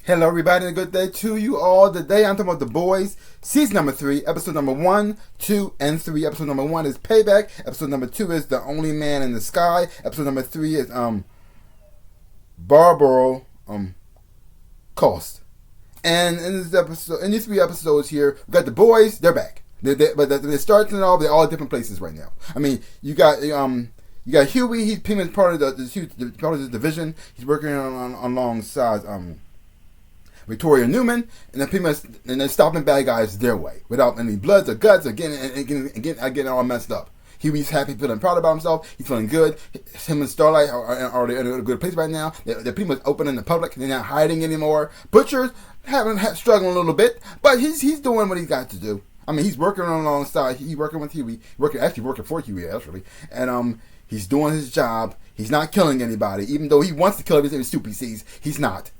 Hello, everybody, and a good day to you all. Today, I'm talking about The Boys, season number 3, episode number 1, 2, and 3. Episode number 1 is Payback. Episode number 2 is The Only Man in the Sky. Episode number 3 is Barbaro Cost. And in this episode, in these 3 episodes here, we got The Boys. They're back. But they're starting off. They're all different places right now. I mean, you got Huey. He's pretty much part of the division. He's working on alongside Victoria Newman, and they're stopping bad guys their way without any bloods or guts or getting all messed up. He's happy, feeling proud about himself. He's feeling good. Him and Starlight are in a good place right now. They're pretty much open in the public. They're not hiding anymore. Butcher's struggling a little bit, but he's doing what he's got to do. I mean, he's working alongside. He's working with Huey. Working for Huey actually, and he's doing his job. He's not killing anybody, even though he wants to kill every soup he sees. He's not.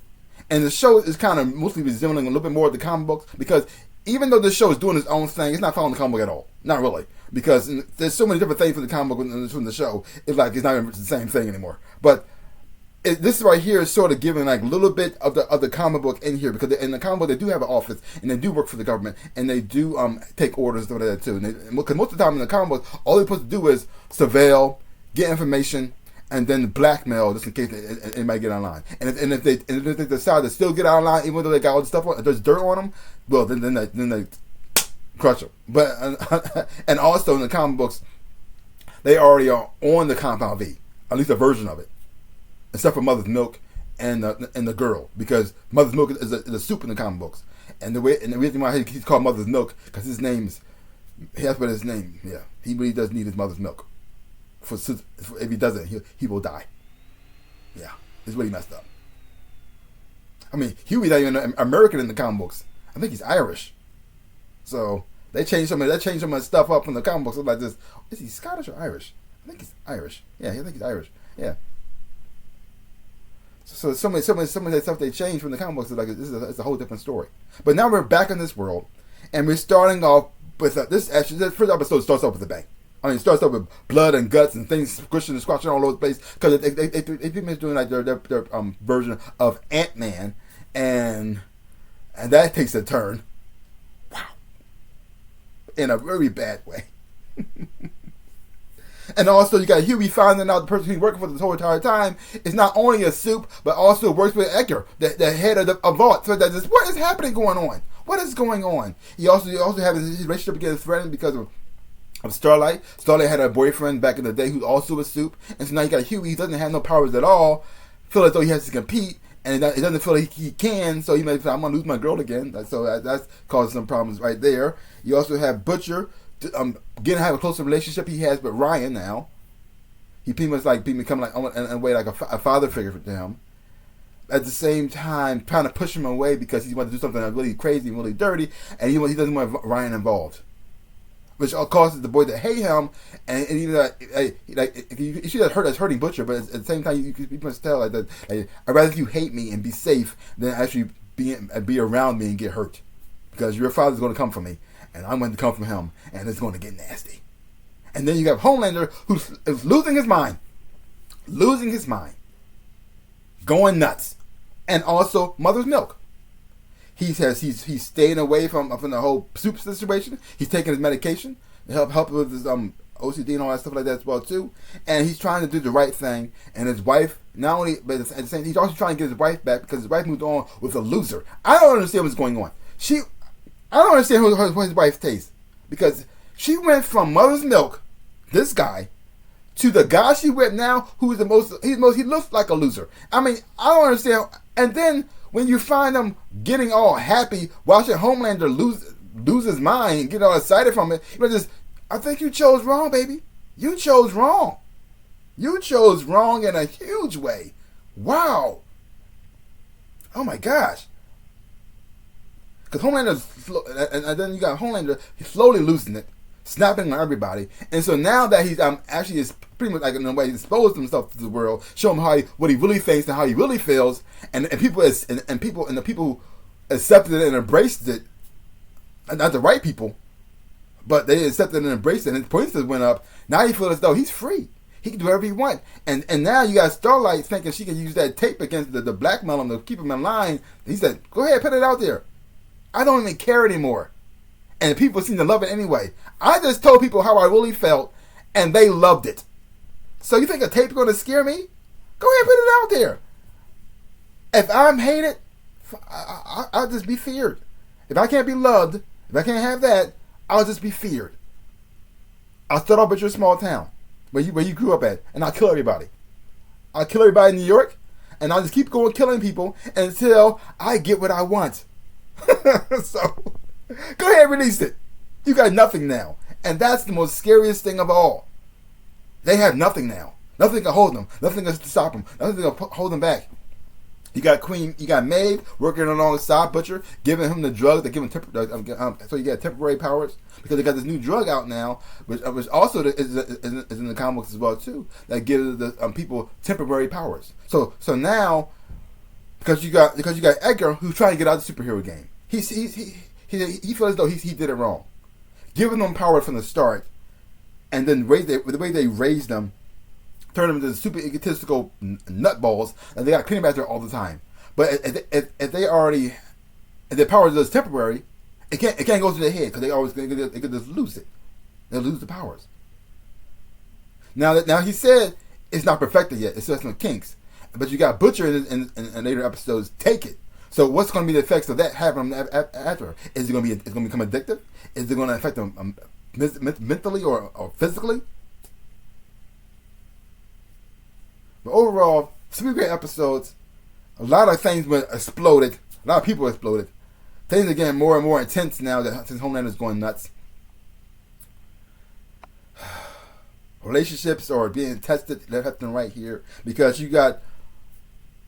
And the show is kind of mostly resembling a little bit more of the comic books, because even though the show is doing its own thing, it's not following the comic book at all. Not really. Because there's so many different things from the comic book and from the show. It's not even the same thing anymore. But this right here is sort of giving like a little bit of the comic book in here, because in the comic book they do have an office and they do work for the government and they do take orders and that too. Because most of the time in the comic book, all they're supposed to do is surveil, get information, and then blackmail just in case anybody get online. And if they decide to still get online, even though they got all the stuff on, there's dirt on them, well then they crush them. But and also in the comic books, they already are on the Compound V, at least a version of it, except for Mother's Milk and the girl, because Mother's Milk is a soup in the comic books, and the reason why he's called Mother's Milk, because that's what his name. Yeah, he really does need his mother's milk. If he doesn't, he will die. Yeah, it's really messed up. I mean, Huey's not even American in the comic books. I think he's Irish. So they changed some of the stuff up in the comic books. Like this, is he Scottish or Irish? I think he's Irish. Yeah, I think he's Irish. Yeah. So some of that stuff they changed from the comic books is like it's a whole different story. But now we're back in this world, and we're starting off with this first episode starts off with a bang. I mean, it starts off with blood and guts and things squishing and squashing all over the place, because they pretty much doing like their version of Ant-Man, and that takes a turn. Wow, in a very bad way. And also, you got Huey finding out the person he's working for this whole entire time is not only a soup, but also works with Edgar, the head of the vault. So that's just, what is happening going on? What is going on? He also has his relationship again threatened because of Starlight. Starlight had a boyfriend back in the day who's also a soup, and so now you got Huey. He doesn't have no powers at all. Feel as though he has to compete, and it doesn't feel like he can. So he may say, "I'm gonna lose my girl again." So that's causing some problems right there. You also have Butcher getting to have a closer relationship he has with Ryan now. He pretty much becoming like in a way like a father figure to him. At the same time, trying to push him away because he wants to do something that's really crazy and really dirty, and he doesn't want Ryan involved, which causes the boy to hate him, and even you see that hurting Butcher, but at the same time you must tell like that. I'd rather you hate me and be safe than actually be around me and get hurt, because your father's going to come for me, and I'm going to come from him, and it's going to get nasty. And then you got Homelander, who's losing his mind, going nuts, and also Mother's Milk. He's staying away from the whole soup situation. He's taking his medication to help with his OCD and all that stuff like that as well too. And he's trying to do the right thing. And his wife, not only, but at the same, he's also trying to get his wife back because his wife moved on with a loser. I don't understand what's going on. I don't understand who his wife tastes, because she went from Mother's Milk, this guy, to the guy she with now, who is he looks like a loser. I mean, I don't understand. And then when you find them getting all happy, watching Homelander lose his mind and get all excited from it, I think you chose wrong, baby. You chose wrong. You chose wrong in a huge way. Wow. Oh my gosh. Because Homelander, and then you got Homelander, he's slowly losing it, snapping on everybody, and so now that he's actually is pretty much like in a way exposed himself to the world, show him what he really thinks and how he really feels, and the people who accepted it and embraced it, not the right people, but they accepted and embraced it, and his points went up. Now he feels as though he's free. He can do whatever he wants. And now you got Starlight thinking she can use that tape against the blackmail him to keep him in line. He said, go ahead, put it out there. I don't even care anymore. And people seem to love it anyway. I just told people how I really felt, and they loved it. So you think a tape's going to scare me? Go ahead, put it out there. If I'm hated, I'll just be feared. If I can't be loved, if I can't have that, I'll just be feared. I'll start off with your small town where you grew up at, and I'll kill everybody. I'll kill everybody in New York, and I'll just keep going killing people until I get what I want. So, go ahead and release it. You got nothing now. And that's the most scariest thing of all. They have nothing now. Nothing can hold them. Nothing can stop them. Nothing can hold them back. You got Maeve working alongside Butcher, giving him the drug that give him so you got temporary powers, because they got this new drug out now, which also is in the comics as well too, that gives the people temporary powers. So now, because you got Edgar, who's trying to get out of the superhero game, he feels as though he did it wrong, giving them power from the start, and then the way they raised them. Turn them into super egotistical nutballs, and they got to clean them back there all the time. But if their power is just temporary, it can't go to their head because they could just lose it. They'll lose the powers. Now he said it's not perfected yet. It's just some kinks. But you got Butcher in later episodes take it. So what's going to be the effects of that having after? Is it going to become addictive? Is it going to affect them mentally or physically? But overall, 3 great episodes. A lot of things exploded. A lot of people exploded. Things are getting more and more intense now that since Homelander's going nuts. Relationships are being tested left and right here because you got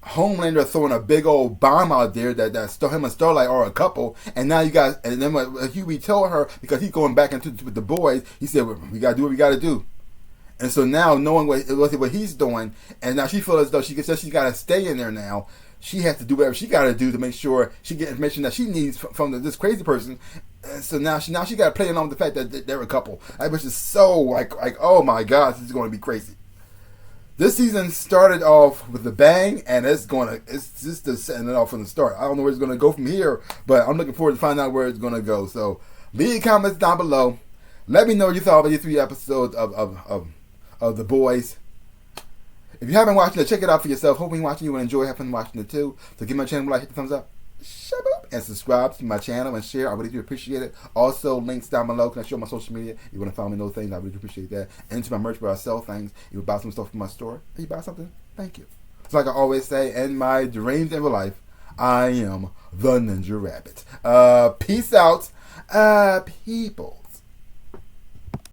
Homelander throwing a big old bomb out there that him and Starlight are a couple, and now you got, and then what Huey told her, because he's going back into with the boys, he said, we gotta do what we gotta do. And so now, knowing what he's doing, and now she feels as though she got to stay in there now. She has to do whatever she got to do to make sure she gets information that she needs from this crazy person. And so now she got to play along with the fact that they're a couple. Which is so like oh my God, this is going to be crazy. This season started off with a bang, and it's just setting it off from the start. I don't know where it's going to go from here, but I'm looking forward to find out where it's going to go. So leave comments down below. Let me know what you thought about these 3 episodes of The Boys. If you haven't watched it, check it out for yourself. Hoping you're watching, you will enjoy having watching it too. So give my channel a like, hit the thumbs up, and subscribe to my channel and share. I really do appreciate it. Also, links down below. Can I show my social media? You want to follow me in those things? I really do appreciate that. And to my merch where I sell things. You buy some stuff from my store. Hey, you buy something? Thank you. So like I always say, in my dreams and real life, I am the Ninja Rabbit. Peace out, people.